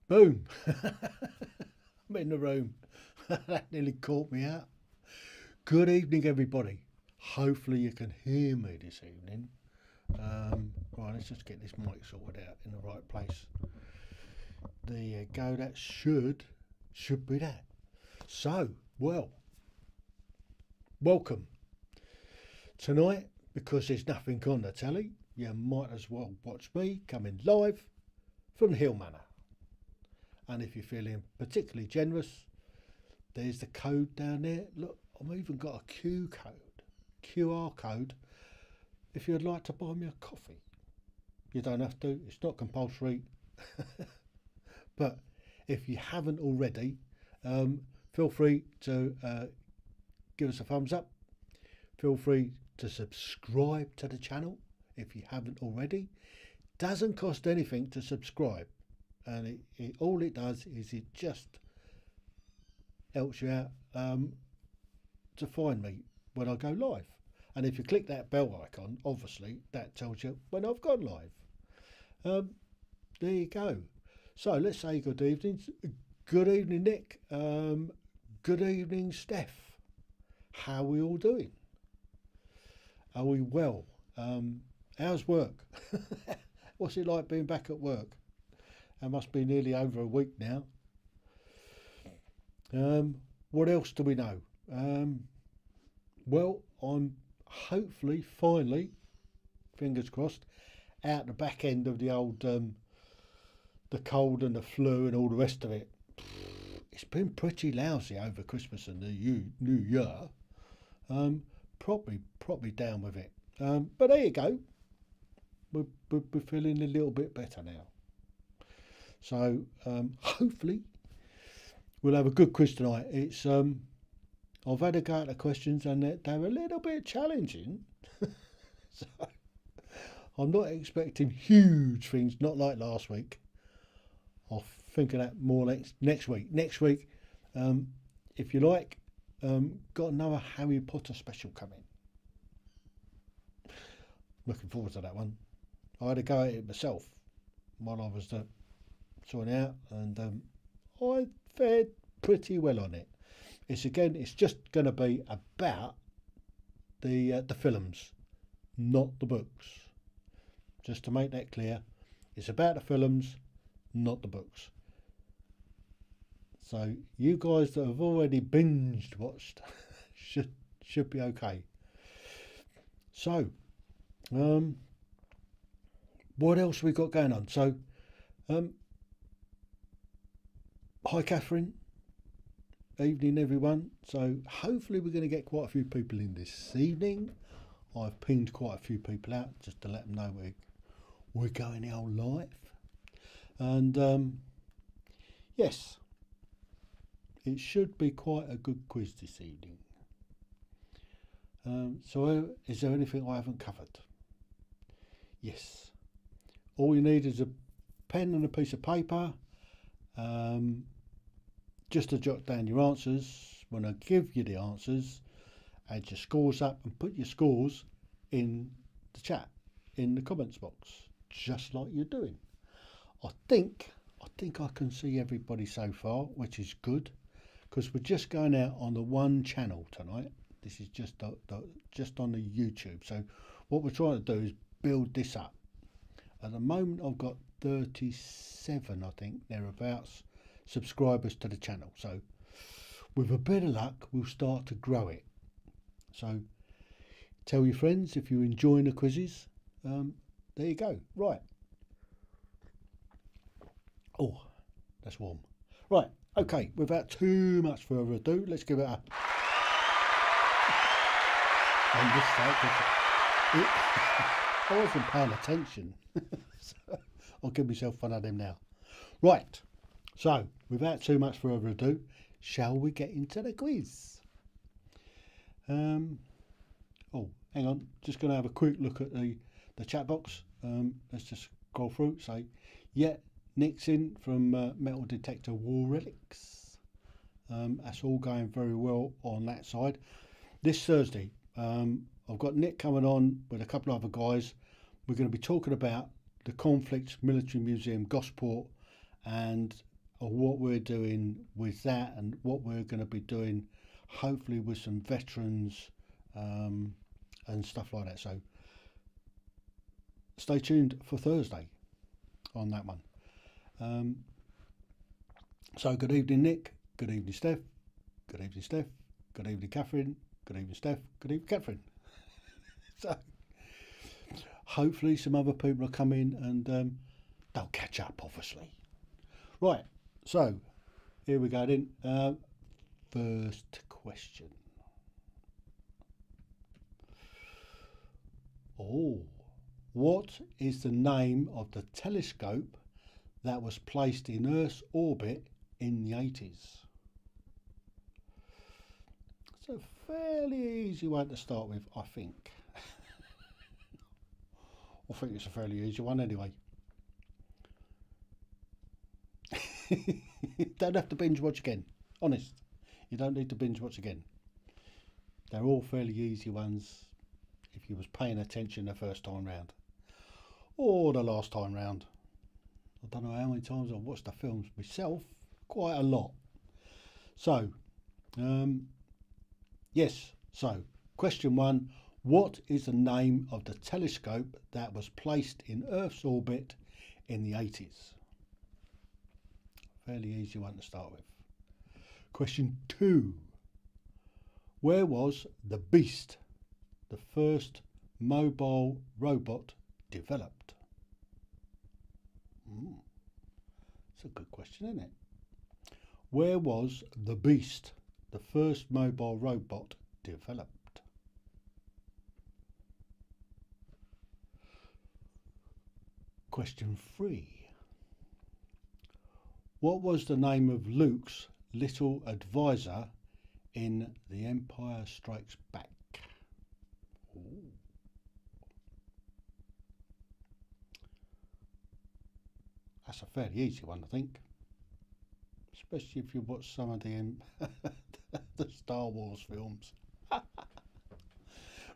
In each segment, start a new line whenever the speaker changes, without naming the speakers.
Boom! I'm in the room. That nearly caught me out. Good evening, everybody. Hopefully you can hear me this evening. Right, let's just get this mic sorted out in the right place. There you go. That should be that. So, welcome. Tonight, because there's nothing on the telly, you might as well watch me coming live from the Hill Manor. And if you're feeling particularly generous, there's the code down there. Look, I've even got a QR code, if you'd like to buy me a coffee. You don't have to, it's not compulsory. But if you haven't already, feel free to give us a thumbs up. Feel free to subscribe to the channel if you haven't already. Doesn't cost anything to subscribe. And all it does is it just helps you out to find me when I go live. And if you click that bell icon, obviously that tells you when I've gone live. There you go. So let's say good evening. Good evening, Nick. Good evening, Steph. How are we all doing? Are we well? How's work? What's it like being back at work? That must be nearly over a week now. What else do we know? Well, I'm hopefully, finally, fingers crossed, out the back end of the old, the cold and the flu and all the rest of it. It's been pretty lousy over Christmas and the New Year. Probably down with it. But there you go. We're feeling a little bit better now. So hopefully we'll have a good quiz tonight. It's I've had a go at the questions and they're a little bit challenging. So I'm not expecting huge things, not like last week. I'll think of that more next week. Next week, if you like, got another Harry Potter special coming. Looking forward to that one. I had a go at it myself while I was sorting out, and I fared pretty well on it. It's just going to be about the films, not the books. Just to make that clear, it's about the films, not the books. So you guys that have already binged watched should be okay. So, what else we got going on? So, hi Catherine, evening everyone. So hopefully we're going to get quite a few people in this evening. I've pinged quite a few people out just to let them know we're going out live. And yes, it should be quite a good quiz this evening. So is there anything I haven't covered? Yes. All you need is a pen and a piece of paper, just to jot down your answers. When I give you the answers, add your scores up and put your scores in the chat, in the comments box, just like you're doing. I think I can see everybody so far, which is good, because we're just going out on the one channel tonight. This is just on the YouTube. So what we're trying to do is build this up. At the moment, I've got 37, I think, thereabouts, subscribers to the channel. So with a bit of luck, we'll start to grow it. So tell your friends if you're enjoying the quizzes. There you go. Right. Oh, that's warm. Right. Okay. Without too much further ado, let's give it a... I wasn't paying attention. So I'll give myself fun of them now. Right. So, without too much further ado, shall we get into the quiz? Oh, hang on. Just going to have a quick look at the chat box. Let's just scroll through. Say, yeah, Nick's in from Metal Detector War Relics. That's all going very well on that side. This Thursday, I've got Nick coming on with a couple of other guys. We're going to be talking about the Conflict Military Museum, Gosport, and of what we're doing with that and what we're going to be doing, hopefully with some veterans and stuff like that. So stay tuned for Thursday on that one. So good evening, Nick. Good evening, Steph. Good evening, Steph. Good evening, Catherine. Good evening, Steph. Good evening, Catherine. So hopefully some other people will come in and they'll catch up, obviously. Right, so here we go then. First question. Oh, what is the name of the telescope that was placed in Earth's orbit in the 80s? It's a fairly easy one to start with, I think. I think it's a fairly easy one anyway. You don't have to binge watch again. Honest. You don't need to binge watch again. They're all fairly easy ones if you was paying attention the first time round. Or the last time round. I don't know how many times I've watched the films myself. Quite a lot. So, yes. So, question 1. What is the name of the telescope that was placed in Earth's orbit in the 80s? Fairly easy one to start with. Question 2. Where was the Beast, the first mobile robot, developed? That's a good question, isn't it? Where was the Beast, the first mobile robot, developed? Question 3. What was the name of Luke's little advisor in The Empire Strikes Back? Ooh. That's a fairly easy one, I think. Especially if you watch some of the Star Wars films.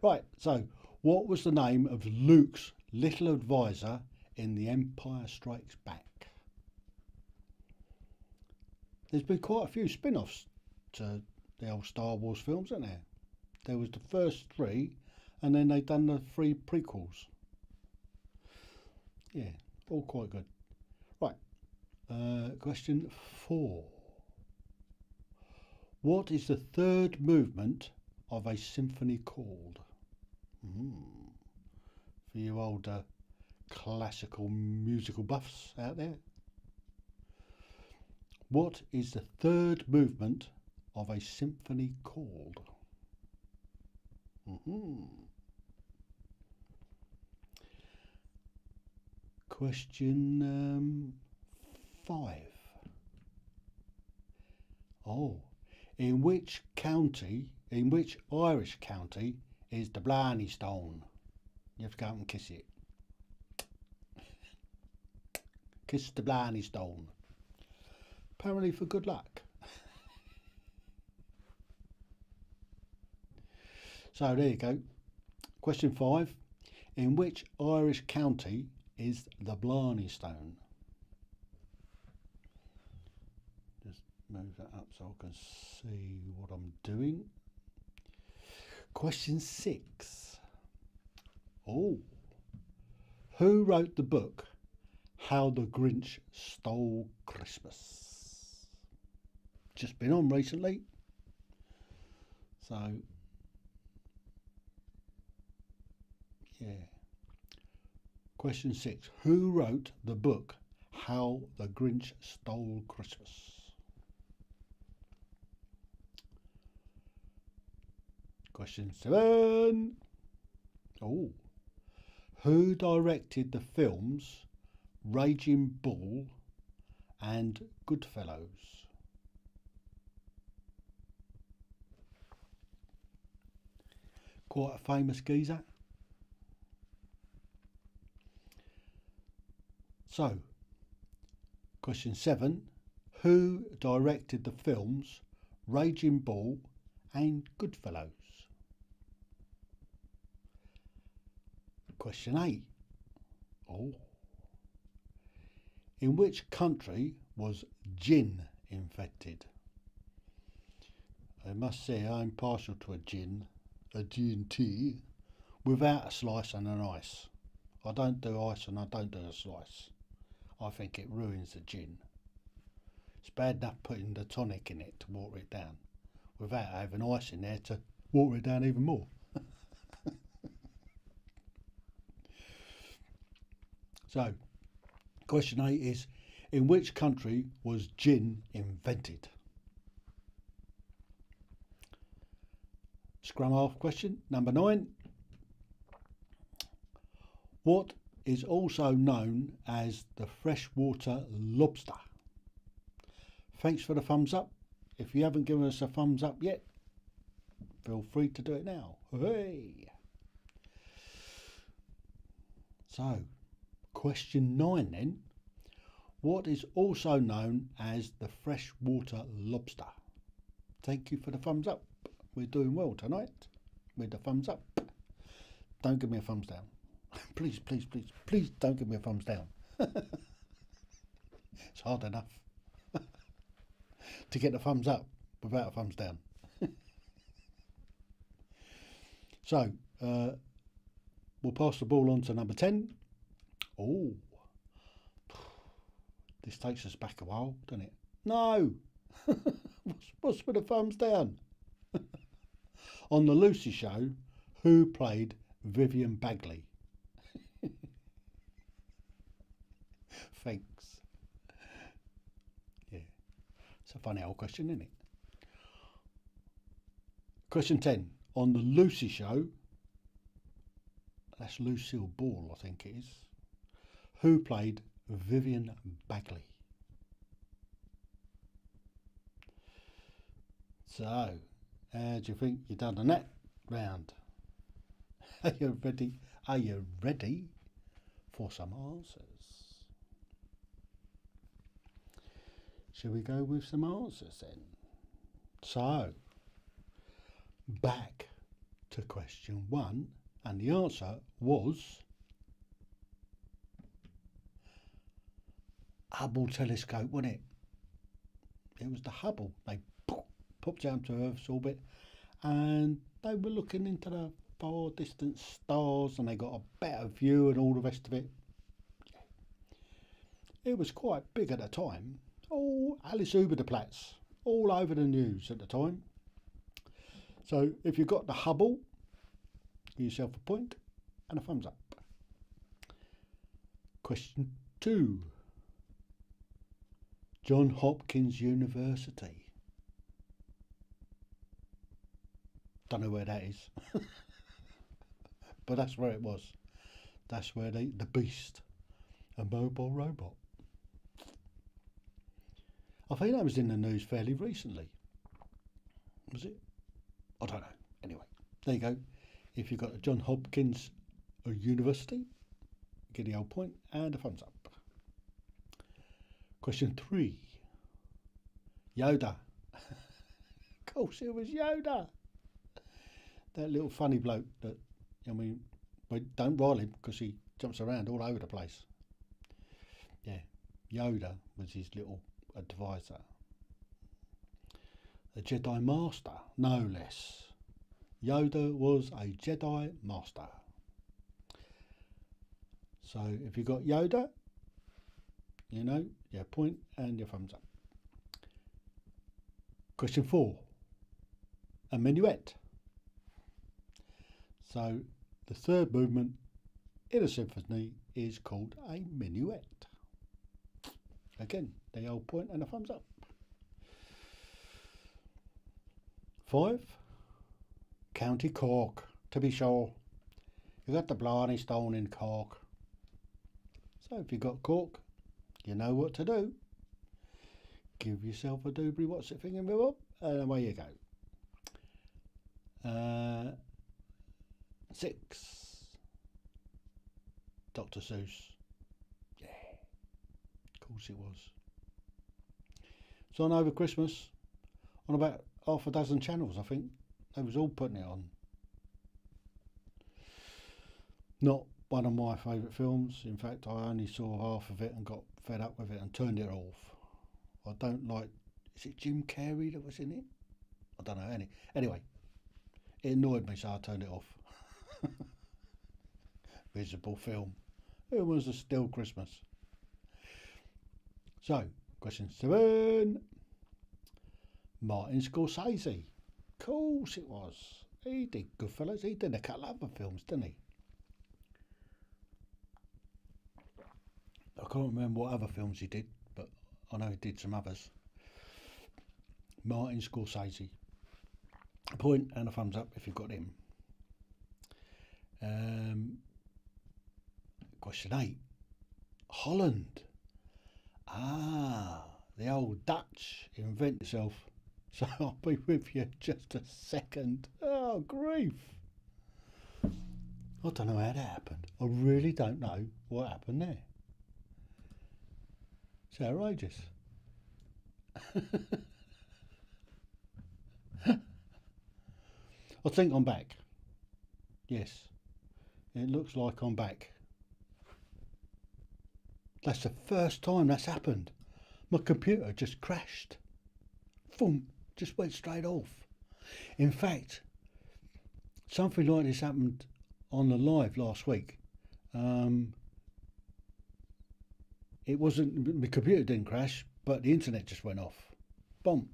Right, so what was the name of Luke's little advisor in The Empire Strikes Back? There's been quite a few spin-offs to the old Star Wars films, isn't there? There was the first 3, and then they done the 3 prequels. Yeah, all quite good. Right, question 4. What is the third movement of a symphony called? For you older classical musical buffs out there. What is the third movement of a symphony called? Question 5. In which Irish county is the Blarney Stone? You have to go out and kiss it. Kiss the Blarney Stone. Apparently for good luck. So there you go. Question 5. In which Irish county is the Blarney Stone? Just move that up so I can see what I'm doing. Question 6. Who wrote the book How the Grinch Stole Christmas? Just been on recently. So, yeah. Question 6. Who wrote the book How the Grinch Stole Christmas? Question 7. Who directed the films Raging Bull and Goodfellas? Quite a famous geezer. So, question 7. Who directed the films Raging Bull and Goodfellas? Question 8. In which country was gin invented? I must say I'm partial to a gin tea, without a slice and an ice. I don't do ice and I don't do a slice. I think it ruins the gin. It's bad enough putting the tonic in it to water it down, without having ice in there to water it down even more. So, question 8 is, in which country was gin invented? Scrum half question. Number 9. What is also known as the freshwater lobster? Thanks for the thumbs up. If you haven't given us a thumbs up yet, feel free to do it now. Hey! So, question 9 then. What is also known as the freshwater lobster? Thank you for the thumbs up. We're doing well tonight with the thumbs up. Don't give me a thumbs down. Please, please, please, please don't give me a thumbs down. It's hard enough to get the thumbs up without a thumbs down. So, we'll pass the ball on to number 10. Oh, this takes us back a while, doesn't it? No! What's with the thumbs down? On the Lucy show, who played Vivian Bagley? Thanks. Yeah, it's a funny old question, isn't it? Question 10. On the Lucy show, that's Lucille Ball, I think it is. Who played Vivian Bagley? So, how do you think you've done on that round? Are you ready? Are you ready for some answers? Shall we go with some answers then? So, back to question 1, and the answer was Hubble telescope, wasn't it? It was the Hubble. They popped down to Earth's orbit and they were looking into the far distant stars and they got a better view and all the rest of it. It was quite big at the time. Oh, Alice Uberplatz, all over the news at the time. So if you got the Hubble, give yourself a point and a thumbs up. Question 2. John Hopkins University. Don't know where that is. But that's where it was. That's where the beast, a mobile robot. I think that was in the news fairly recently. Was it? I don't know. Anyway, there you go. If you've got a John Hopkins University, get the old point and a thumbs up. Question 3. Yoda. Of course it was Yoda. That little funny bloke that, I mean, we don't rile him because he jumps around all over the place. Yeah, Yoda was his little advisor. A Jedi Master, no less. Yoda was a Jedi Master. So if you got Yoda, you know, your point and your thumbs up. Question 4. A minuet. So the third movement in a symphony is called a minuet. Again, the old point and a thumbs up. 5. County Cork, to be sure. You got the Blarney Stone in Cork. So if you got Cork, you know what to do. Give yourself a doobly what's it thinking up, and away you go. 6. Dr. Seuss. Yeah, of course it was. It's on over Christmas on about half a dozen channels, I think. They was all putting it on. Not one of my favourite films. In fact, I only saw half of it and got fed up with it and turned it off. I don't like. Is it Jim Carrey that was in it? I don't know. Anyway, it annoyed me, so I turned it off. Visible film. It was a Still Christmas. So, question 7. Martin Scorsese. Of course it was. He did Goodfellas. He did a couple of other films, didn't he? I can't remember what other films he did, but I know he did some others. Martin Scorsese. A point and a thumbs up if you've got him. Question 8. Holland. The old Dutch invent itself. So I'll be with you just a second. Oh, grief. I don't know how that happened. I really don't know what happened there. It's outrageous. I think I'm back. Yes, it looks like I'm back. That's the first time that's happened. My computer just crashed. Boom, just went straight off. In fact, something like this happened on the live last week. It wasn't, my computer didn't crash, but the internet just went off. Boom,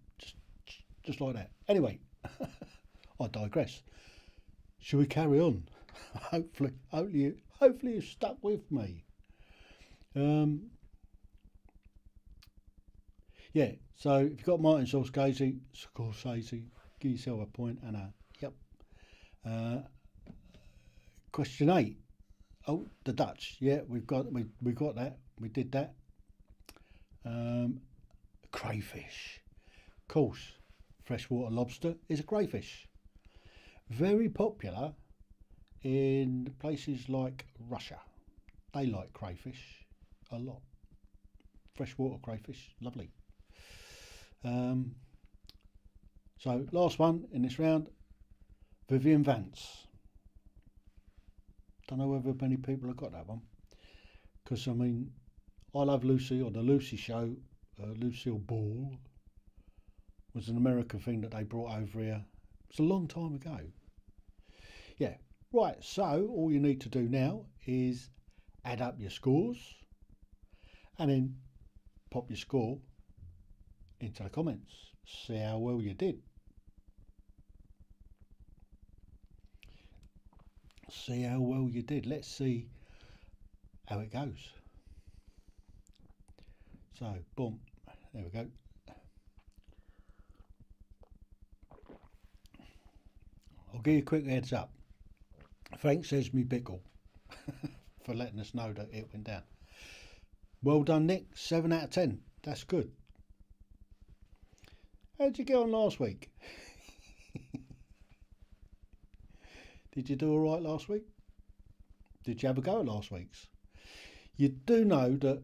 just like that. Anyway, I digress. Shall we carry on? Hopefully you're stuck with me. Yeah, so if you've got Martin Scorsese, give yourself a point and a yep. Question 8. Oh, the Dutch. Yeah, we got that. We did that. Crayfish. Of course, freshwater lobster is a crayfish. Very popular in places like Russia. They like crayfish a lot. Freshwater crayfish, lovely. So last one in this round, Vivian Vance. Don't know whether many people have got that one, because I mean, I Love Lucy or the Lucy Show, Lucille Ball was an American thing that they brought over here. It's a long time ago. Yeah, right. So all you need to do now is add up your scores, and then pop your score into the comments. See how well you did. See how well you did. Let's see how it goes. So, boom. There we go. I'll give you a quick heads up. Thanks, Esme Bickle, for letting us know that it went down. Well done, Nick. 7 out of 10. That's good. How'd you get on last week? Did you do all right last week? Did you have a go at last week's? You do know that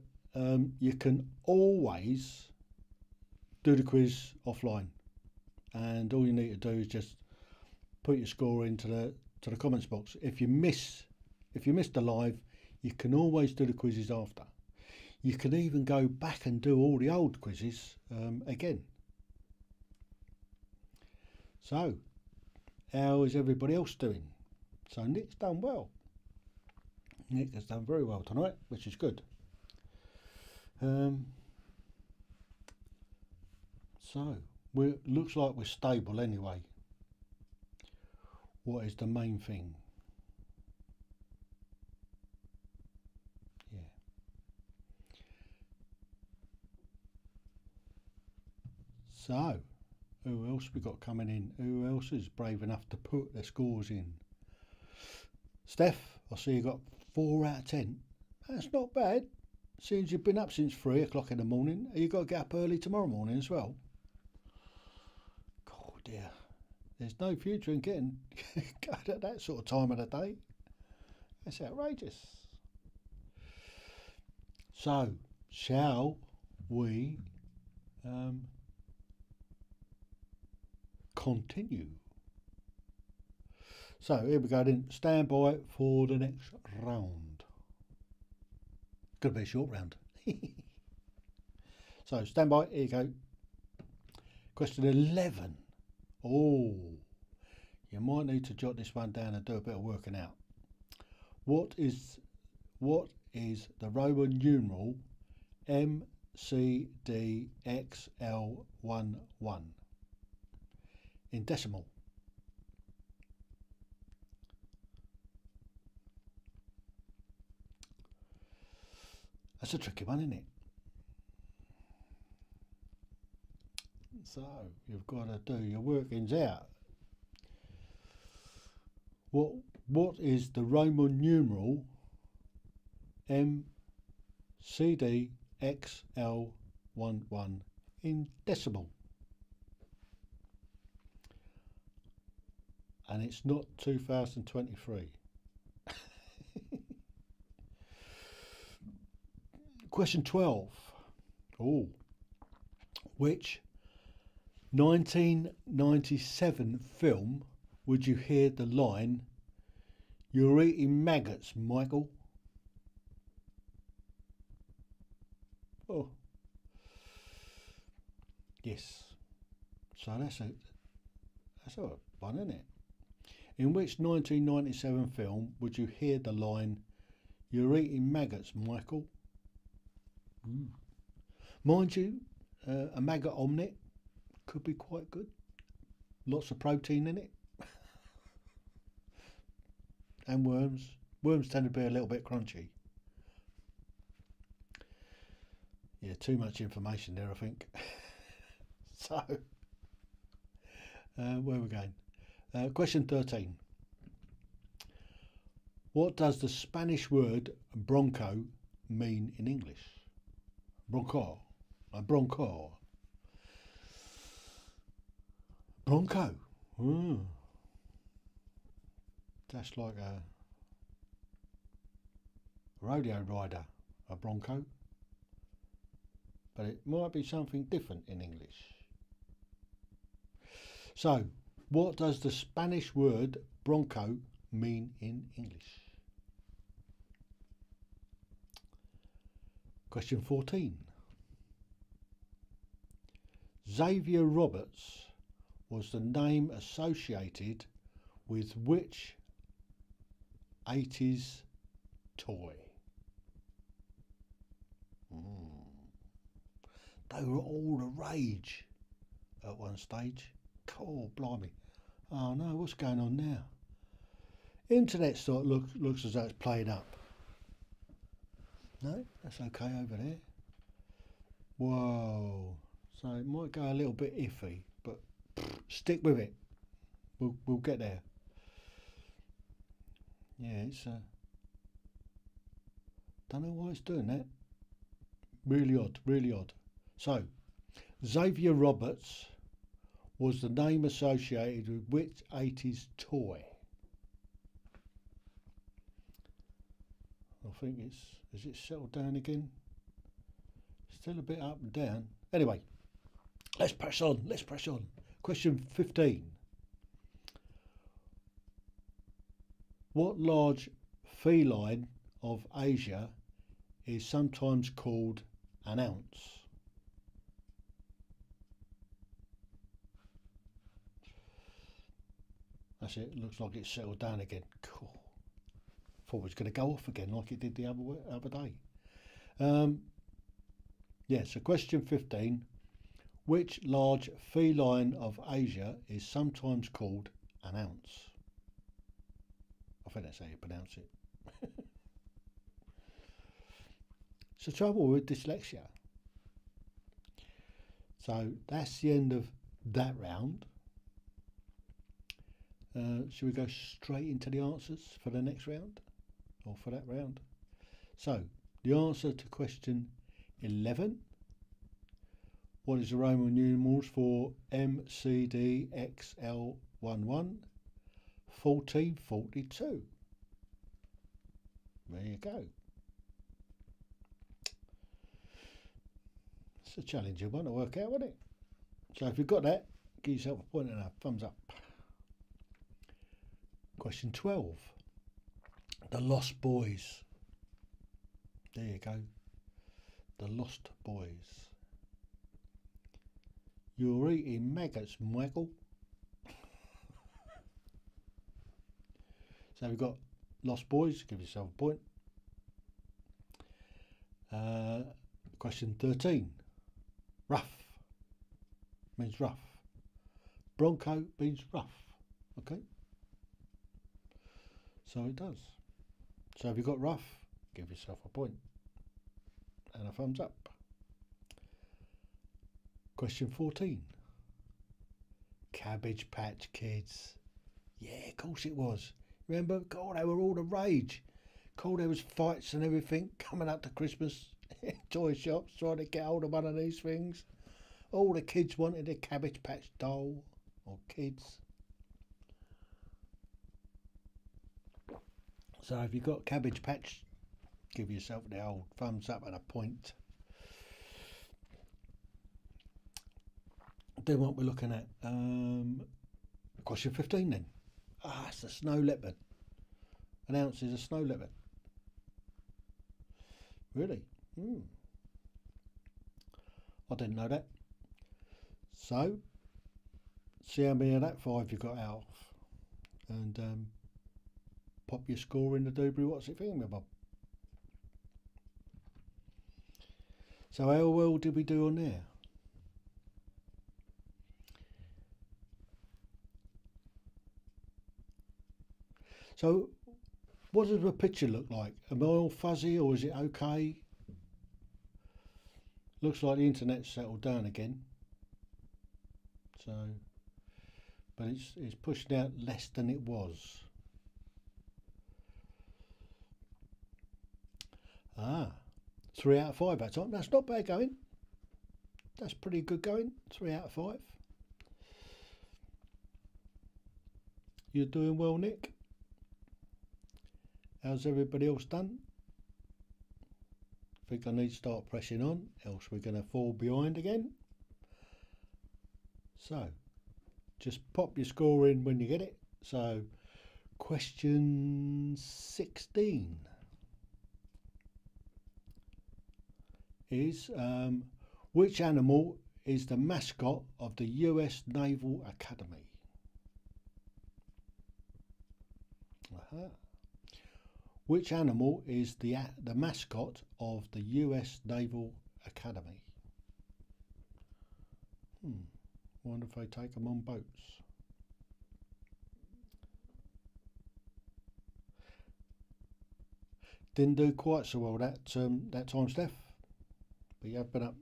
you can always do the quiz offline, and all you need to do is just put your score into the comments box. If you miss the live, you can always do the quizzes after. You can even go back and do all the old quizzes again. So, how is everybody else doing? So Nick's done well. Nick has done very well tonight, which is good. So, looks like we're stable anyway. What is the main thing? Yeah. So, who else we got coming in? Who else is brave enough to put their scores in? Steph, I see you got 4 out of 10. That's not bad. Seems you've been up since 3 o'clock in the morning. You got to get up early tomorrow morning as well. Oh dear. There's no future in getting going at that sort of time of the day. That's outrageous. So, shall we continue? So, here we go then. Stand by for the next round. Could be a short round. So stand by, here you go. Question 11. Oh, you might need to jot this one down and do a bit of working out. What is the Roman numeral MCDXLII in decimal? That's a tricky one, isn't it? So you've got to do your workings out. What is the Roman numeral MCDXLII in decimal? And it's not 2023. Question 12. Oh, which 1997 film would you hear the line, "You're eating maggots, Michael"? Oh, yes. So that's a one, isn't it? In which 1997 film would you hear the line, "You're eating maggots, Michael"? Mind you, a maggot omelette could be quite good. Lots of protein in it. And worms. Worms tend to be a little bit crunchy. Yeah, too much information there, I think. So, where are we going? Question 13. What does the Spanish word Bronco mean in English? Bronco. Bronco. Bronco. That's like a rodeo rider, a Bronco. But it might be something different in English. So, what does the Spanish word Bronco mean in English? Question 14. Xavier Roberts was the name associated with which 80s toy? They were all the rage at one stage. Cool, blimey. Oh no, what's going on now? Internet sort of looks as though it's played up. No, that's okay over there. Whoa. So it might go a little bit iffy, but stick with it. We'll get there. Yeah, it's don't know why it's doing that. Really odd, really odd. So, Xavier Roberts was the name associated with which 80s toy? I think has it settled down again? Still a bit up and down. Anyway, let's press on. Question 15. What large feline of Asia is sometimes called an ounce? That's it. Looks like it's settled down again. Cool. Thought it was going to go off again like it did the other day. Yeah, so question 15. Which large feline of Asia is sometimes called an ounce? I think that's how you pronounce it. It's the trouble with dyslexia. So that's the end of that round. Should we go straight into the answers for the next round? Or for that round? So, the answer to question 11. What is the Roman numerals for MCDXLII? 1442. There you go. It's a challenging one to work out, wasn't it? So if you've got that, give yourself a point and a thumbs up. Question 12. The Lost Boys. There you go. The Lost Boys. You're eating maggots, Michael. So we've got Lost Boys, give yourself a point. Question 13. Rough means rough. Bronco means rough. Okay. So it does. So if you've got rough, give yourself a point. And a thumbs up. Question 14. Cabbage Patch Kids. Yeah, of course it was. Remember? God, they were all the rage. God, there was fights and everything coming up to Christmas. Toy shops trying to get hold of one of these things. All the kids wanted a Cabbage Patch doll or kids. So if you've got Cabbage Patch, give yourself the old thumbs up and a point. Then what we're looking at, question 15 then. It's a snow leopard. An ounce is a snow leopard. Really? I didn't know that. So, see how many of that 5 you got out of. And pop your score in the doobly what's it thing, Bob. So how well did we do on there? So what does the picture look like? Am I all fuzzy or is it okay? Looks like the internet's settled down again. So, but it's pushing out less than it was. 3 out of 5 that time. That's not bad going. That's pretty good going. 3 out of 5. You're doing well, Nick. How's everybody else done? I think I need to start pressing on, else we're going to fall behind again. So, just pop your score in when you get it. So, question 16 is, which animal is the mascot of the US Naval Academy? Which animal is the mascot of the US Naval Academy? Wonder if they take them on boats. Didn't do quite so well that time, Steph. But you have been up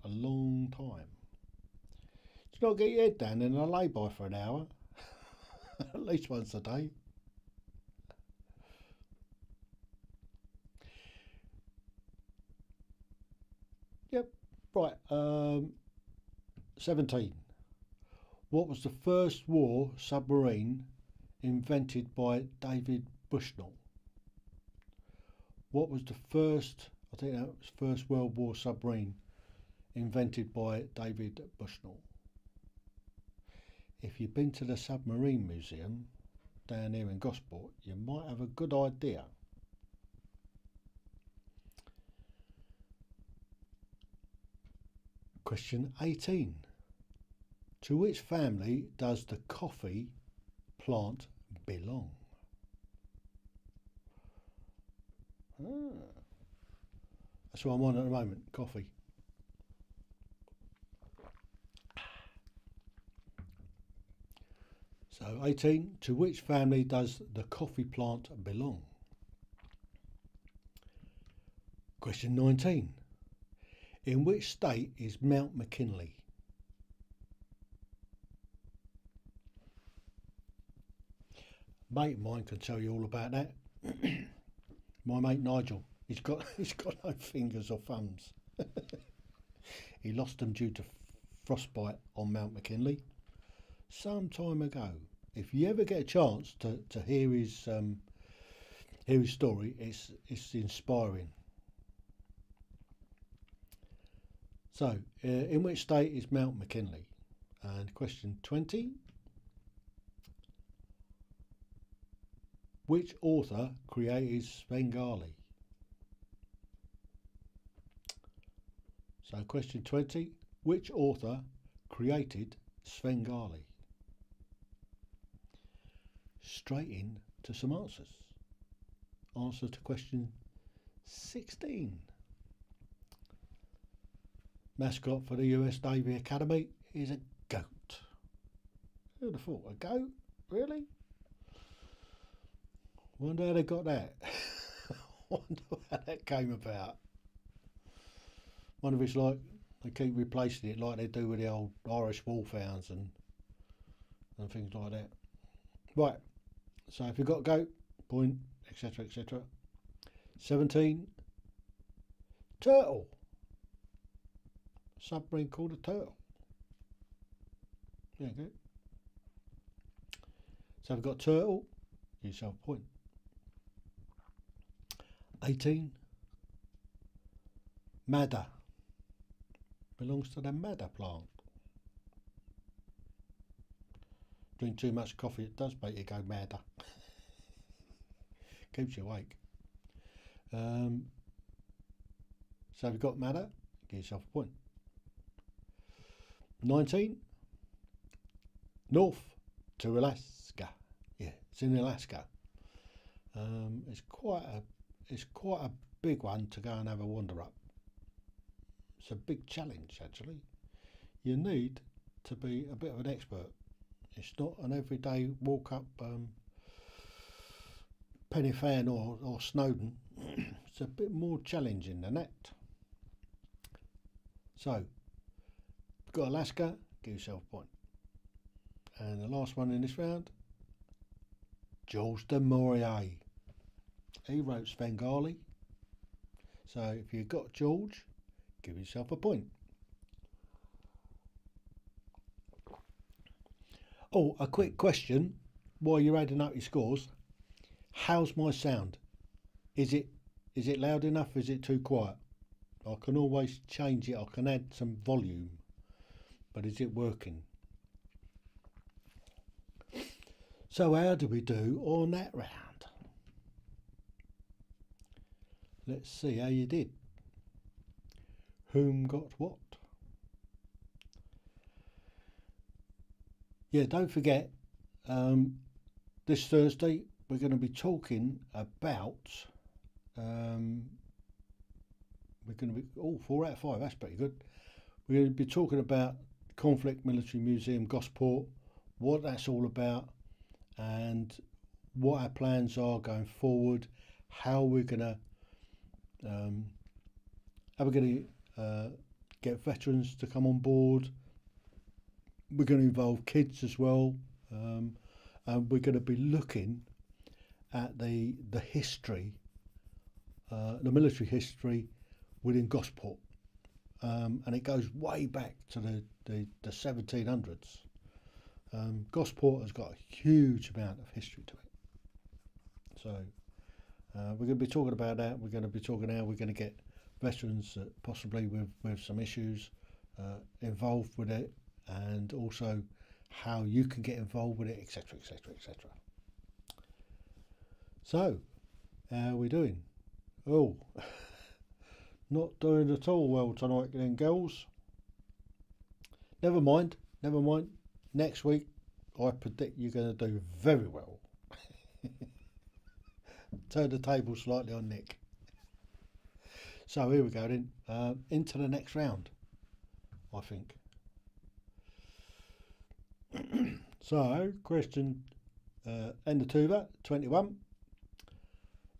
a long time. Did you not get your head down in a lay-by for an hour? At least once a day. Yep, right. 17. What was the first war submarine invented by David Bushnell? What was the first, I think that was First World War submarine invented by David Bushnell? If you've been to the Submarine Museum down here in Gosport, you might have a good idea. Question 18. To which family does the coffee plant belong? That's what I'm on at the moment, coffee. So 18, to which family does the coffee plant belong? Question 19. In which state is Mount McKinley? Mate of mine can tell you all about that. My mate Nigel, he's got no fingers or thumbs. He lost them due to frostbite on Mount McKinley some time ago. If you ever get a chance to hear his story, it's inspiring. So, in which state is Mount McKinley? And question 20. Which author created Svengali? So question 20. Which author created Svengali? Straight in to some answers. Answer to question 16. Mascot for the US Naval Academy is a goat. Who'd have thought? A goat? Really? Wonder how they got that. Wonder how that came about. Wonder if it's like they keep replacing it like they do with the old Irish wolfhounds and things like that. Right, so if you've got goat, point, etc, etc. 17. Turtle. Submarine called a turtle. There you go. So I've got turtle, give yourself a point. 18. Madder. Belongs to the madder plant. Drink too much coffee, it does make you go madder. Keeps you awake. So we've got madder, give yourself a point. 19. North to Alaska. Yeah, it's in Alaska. It's quite a big one to go and have a wander up. It's a big challenge actually. You need to be a bit of an expert. It's not an everyday walk up Pennyfan or Snowdon. It's a bit more challenging than that. So, we've got Alaska, give yourself a point. And the last one in this round, George de Maurier. He wrote Svengali. So if you've got George, give yourself a point. Oh, a quick question while you're adding up your scores. How's my sound? Is it loud enough? Is it too quiet? I can always change it. I can add some volume. But is it working? So how do we do on that round? Let's see how you did. Whom got what? Yeah, don't forget, this Thursday we're going to be talking about, we're going to be, 4 out of 5, that's pretty good. We're going to be talking about Conflict Military Museum, Gosport, what that's all about, and what our plans are going forward, how we're going to get veterans to come on board. We're going to involve kids as well, and we're going to be looking at the history, the military history within Gosport, and it goes way back to the 1700s. Gosport has got a huge amount of history to it. So we're going to be talking about that. We're going to be talking how we're going to get veterans possibly with some issues involved with it, and also how you can get involved with it, etc, etc, etc. So, how are we doing? Oh, not doing at all well tonight then, girls. Never mind. Next week, I predict you're going to do very well. Turn the table slightly on Nick. So here we go then, into the next round, I think. So, question Endatuva, 21.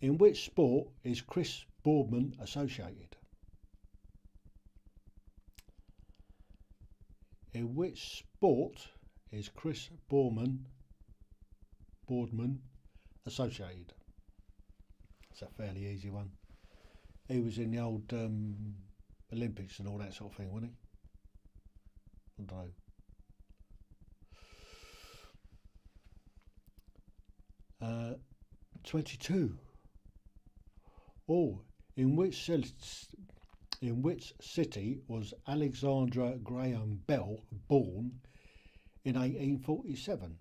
In which sport is Chris Boardman associated? In which sport is Chris Boardman associated? It's a fairly easy one. He was in the old Olympics and all that sort of thing, wasn't he? I don't know. 22. Oh, in which city was Alexandra Graham Bell born in 1847?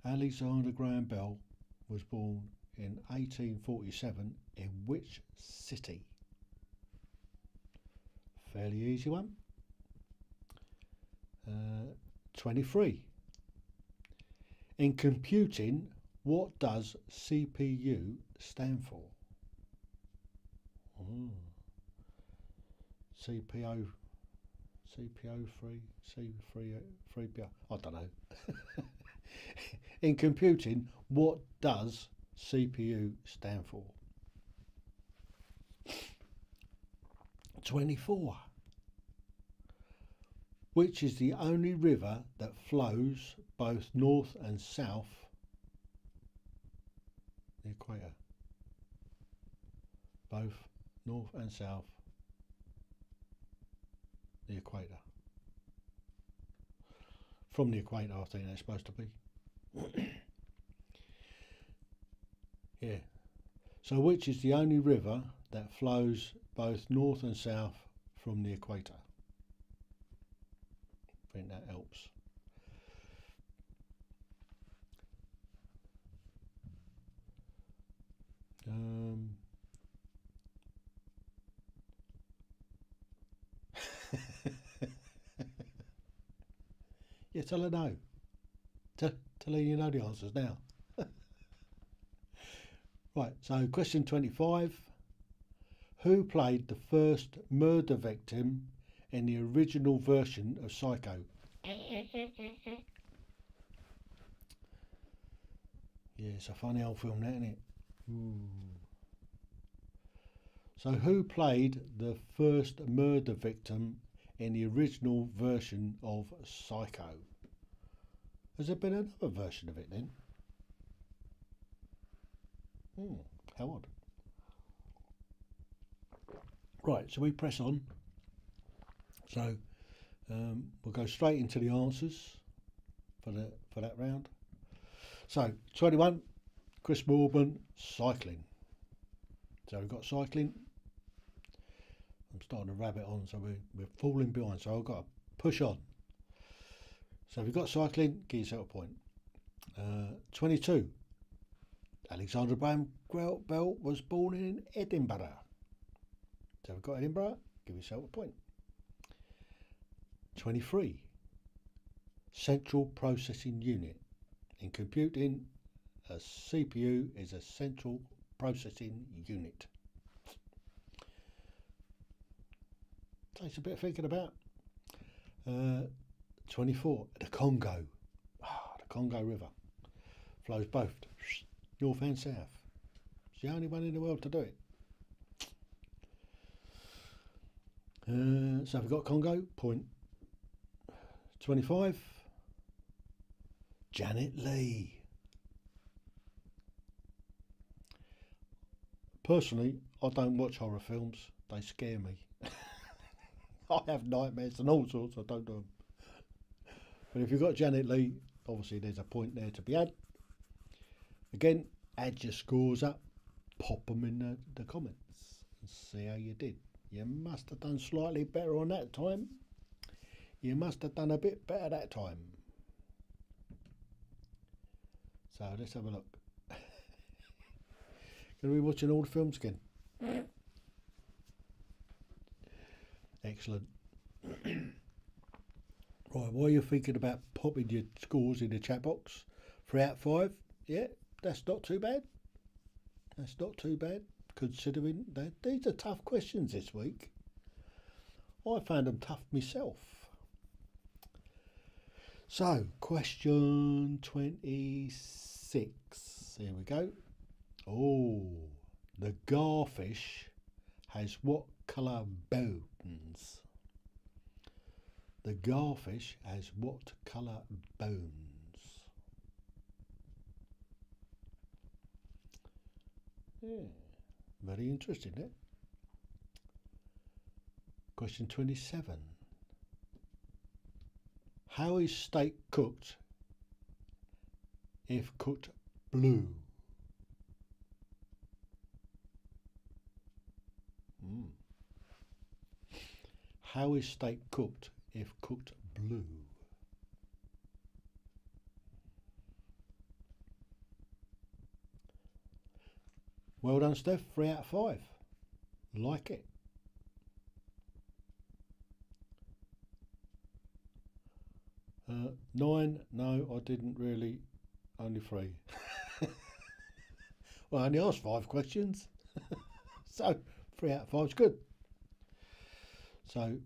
Alexander Graham Bell was born in 1847 in which city? fairly easy one. 23. In computing, what does CPU stand for? CPO 3, I don't know. In computing, what does CPU stand for? 24. Which is the only river that flows both north and south the equator? Both north and south the equator. From the equator, I think that's supposed to be. Yeah. So which is the only river that flows both north and south from the equator? I think that helps. Yeah, tell her no. Tell her you know the answers now. Right, so question 25. Who played the first murder victim in the original version of Psycho? Yeah, it's a funny old film, that, isn't it? Ooh. So who played the first murder victim in the original version of Psycho? Has there been another version of it then? How odd. Right, so we press on. So we'll go straight into the answers for that round. So 21, Chris Boardman, cycling. So we've got cycling. I'm starting to rabbit on, so we're falling behind. So I've got to push on. So we've got cycling. Give yourself a point. 22. Alexander Graham Bell was born in Edinburgh. So we've got Edinburgh. Give yourself a point. 23. Central processing unit. In computing, a CPU is a central processing unit. Takes a bit of thinking about. 24. The Congo. The Congo River flows both north and south. It's the only one in the world to do it. So we've got Congo, point. 25. Janet Leigh. Personally, I don't watch horror films. They scare me. I have nightmares and all sorts. I don't do them. But if you've got Janet Leigh, obviously there's a point there to be had. Again, add your scores up. Pop them in the comments and see how you did. You must have done slightly better on that time. You must have done a bit better that time. So let's have a look. Going to be watching all the films again. Excellent. Right, while you're thinking about popping your scores in the chat box, 3 out of 5, yeah, that's not too bad. That's not too bad, considering that these are tough questions this week. I found them tough myself. So, question 26. Here we go. Oh, the garfish has what colour bones? The garfish has what colour bones? Yeah, very interesting, eh? Question 27. How is steak cooked if cooked blue? How is steak cooked if cooked blue? Well done, Steph. 3 out of 5. Like it. 9, no, I didn't really. Only 3. Well, I only asked 5 questions. So 3 out of 5 is good. So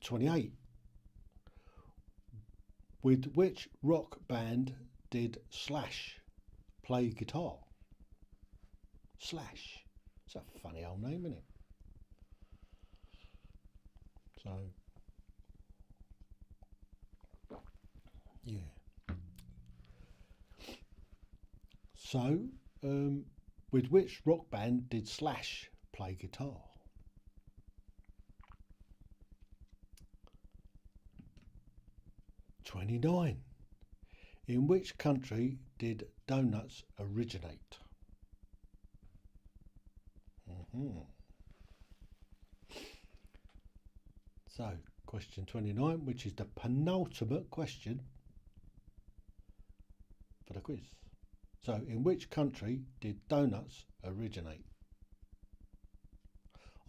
28. With which rock band did Slash play guitar? Slash. It's a funny old name, isn't it? So, yeah. So, with which rock band did Slash play guitar? '29. In which country did donuts originate? So, question 29, which is the penultimate question for the quiz. So, in which country did donuts originate?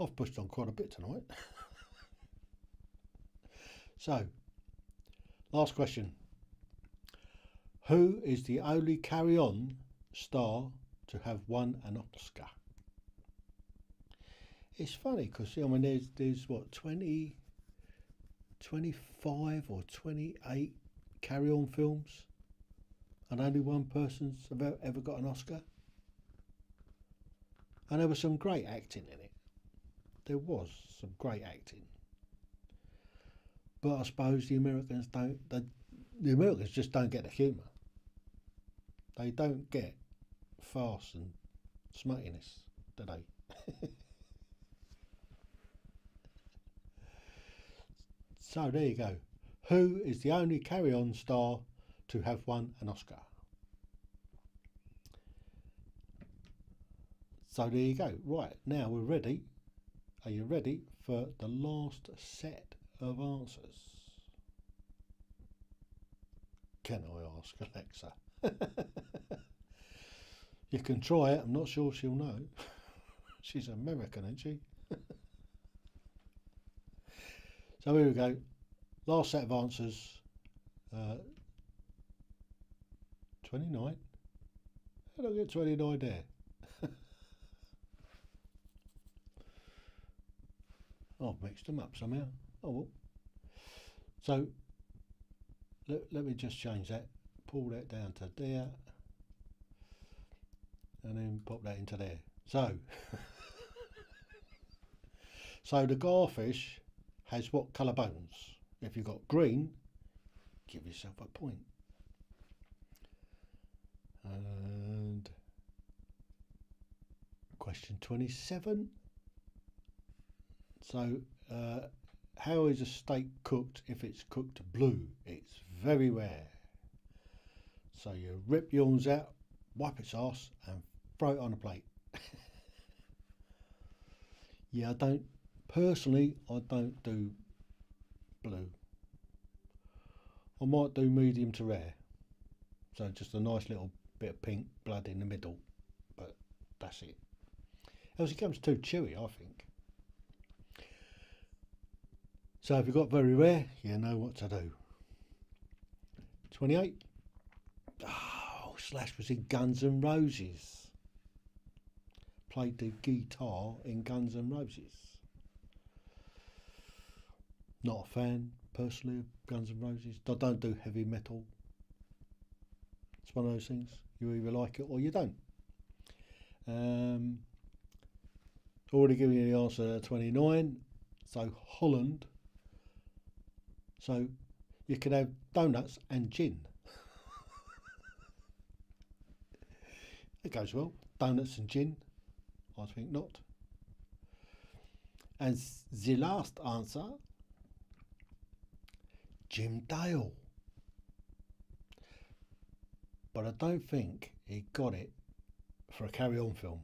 I've pushed on quite a bit tonight. So, last question. Who is the only carry-on star to have won an Oscar? It's funny because, I mean, there's what, 20, 25 or 28 carry-on films, and only one person's ever got an Oscar. And there was some great acting in it. There was some great acting. But I suppose the Americans just don't get the humour. They don't get farce and smuttiness, do they? So there you go. Who is the only carry-on star to have won an Oscar? So there you go. Right, now we're ready. Are you ready for the last set of answers? Can I ask Alexa? You can try it. I'm not sure she'll know. She's American, isn't she? So here we go. Last set of answers. 29. How did I get 29 there? I've mixed them up somehow. Oh well. So let me just change that. Pull that down to there. And then pop that into there. So, so the garfish has what colour bones? If you've got green, give yourself a point. And question 27. So, how is a steak cooked if it's cooked blue? It's very rare. So you rip your arms out, wipe its arse and throw it on a plate. Yeah, I don't do blue. I might do medium to rare. So just a nice little bit of pink blood in the middle, but that's it. Else it becomes too chewy, I think. So if you've got very rare, you know what to do. 28. Oh, Slash was in Guns N' Roses. Played the guitar in Guns N' Roses. Not a fan, personally, of Guns N' Roses. I don't do heavy metal. It's one of those things. You either like it or you don't. Already given you the answer to 29. So Holland. So you can have donuts and gin. It goes well. Donuts and gin. I think not. And the last answer, Jim Dale. But I don't think he got it for a carry-on film.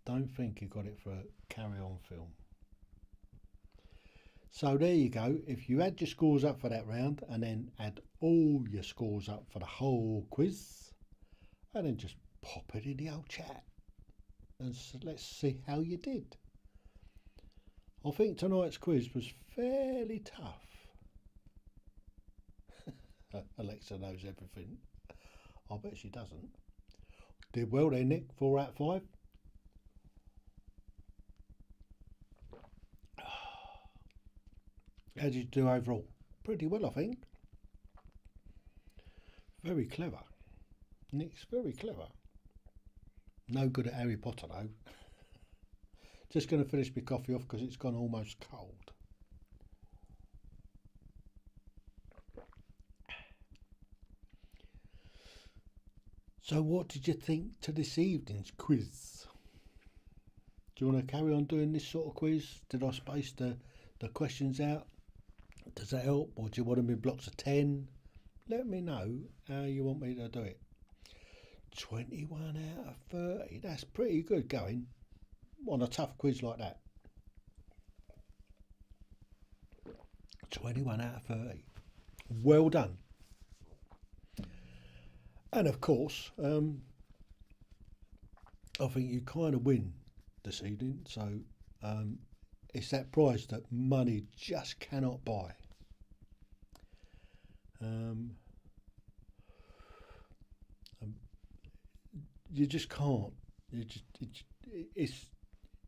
Don't think he got it for a carry-on film. So there you go. If you add your scores up for that round and then add all your scores up for the whole quiz, and then just pop it in the old chat and let's see how you did. I think tonight's quiz was fairly tough. Alexa knows everything. I bet she doesn't. Did well there, Nick. 4 out of 5. How did you do overall? Pretty well, I think. Very clever. Nick's very clever. No good at Harry Potter though. Just going to finish my coffee off because it's gone almost cold. So what did you think to this evening's quiz? Do you want to carry on doing this sort of quiz? Did I space the questions out? Does that help? Or do you want them in blocks of 10? Let me know how you want me to do it. 21 out of 30. That's pretty good going on a tough quiz like that. 21 out of 30. Well done. And of course, I think you kind of win this evening. So it's that prize that money just cannot buy. You just can't.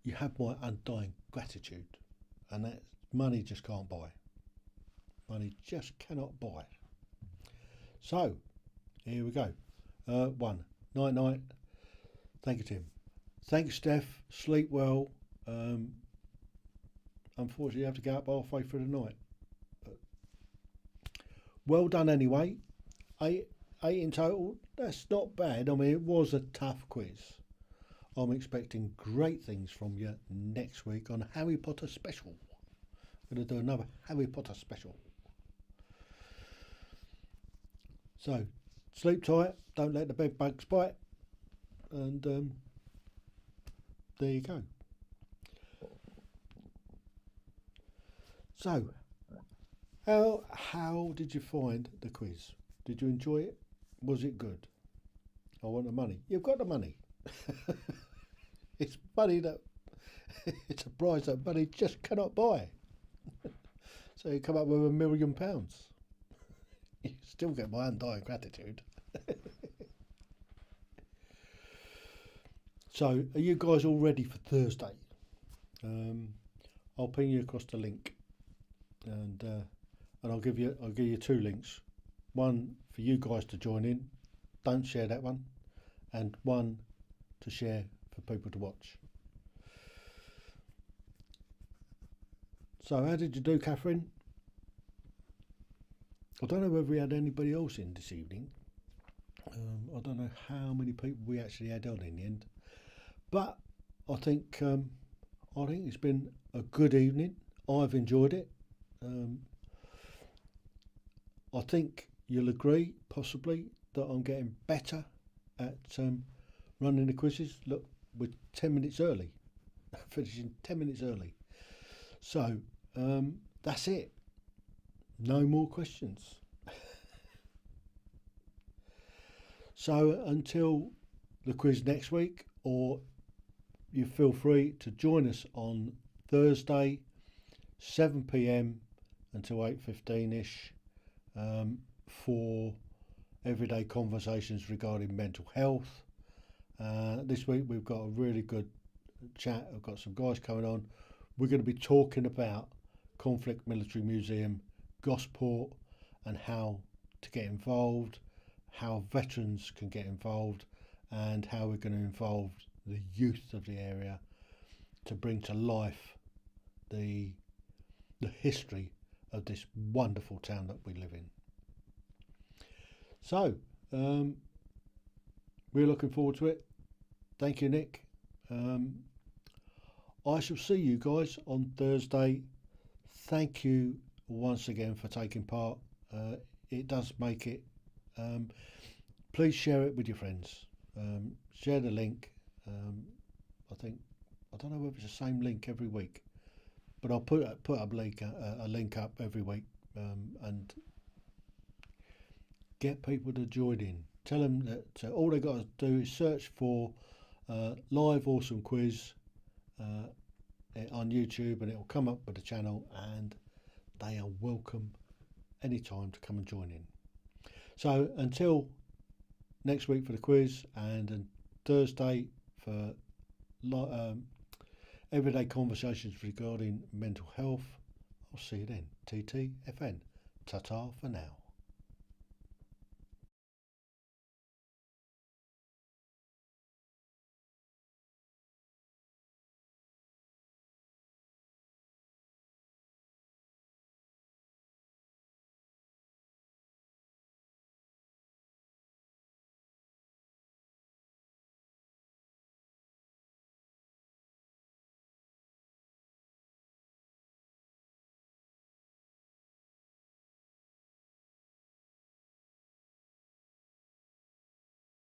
You have my undying gratitude, and that money just can't buy. Money just cannot buy. So here we go. 1. Night night. Thank you, Tim. Thank you, Steph. Sleep well. Unfortunately, you have to go up halfway through the night. But well done anyway. 8 in total. That's not bad. I mean, it was a tough quiz. I'm expecting great things from you next week on Harry Potter special. I'm going to do another Harry Potter special. So, sleep tight. Don't let the bed bugs bite. And there you go. So, how did you find the quiz? Did you enjoy it? Was it good? I want the money. You've got the money. It's money that it's a prize that money just cannot buy. So you come up with £1 million. You still get my undying gratitude. So are you guys all ready for Thursday? I'll ping you across the link, and I'll give you 2 links. One for you guys to join in. Don't share that one, and one to share for people to watch. So how did you do, Catherine? I don't know whether we had anybody else in this evening. I don't know how many people we actually had on in the end, but I think it's been a good evening. I've enjoyed it. I think you'll agree, possibly, that I'm getting better at running the quizzes. Look, we're 10 minutes early, finishing 10 minutes early. So that's it. No more questions. So until the quiz next week, or you feel free to join us on Thursday, 7 p.m. until 8:15ish, for everyday conversations regarding mental health. This week we've got a really good chat. I've got some guys coming on. We're going to be talking about Conflict Military Museum, Gosport, and how to get involved, how veterans can get involved, and how we're going to involve the youth of the area to bring to life the history of this wonderful town that we live in. So, we're looking forward to it. Thank you, Nick. I shall see you guys on Thursday. Thank you once again for taking part. It does make it. Please share it with your friends. Share the link. I don't know whether it's the same link every week, but I'll put up a link up every week, and get people to join in. Tell them that all they got to do is search for Live Awesome Quiz on YouTube, and it will come up with the channel, and they are welcome anytime to come and join in. So until next week for the quiz, and on Thursday for everyday conversations regarding mental health, I'll see you then. TTFN. Ta-ta for now.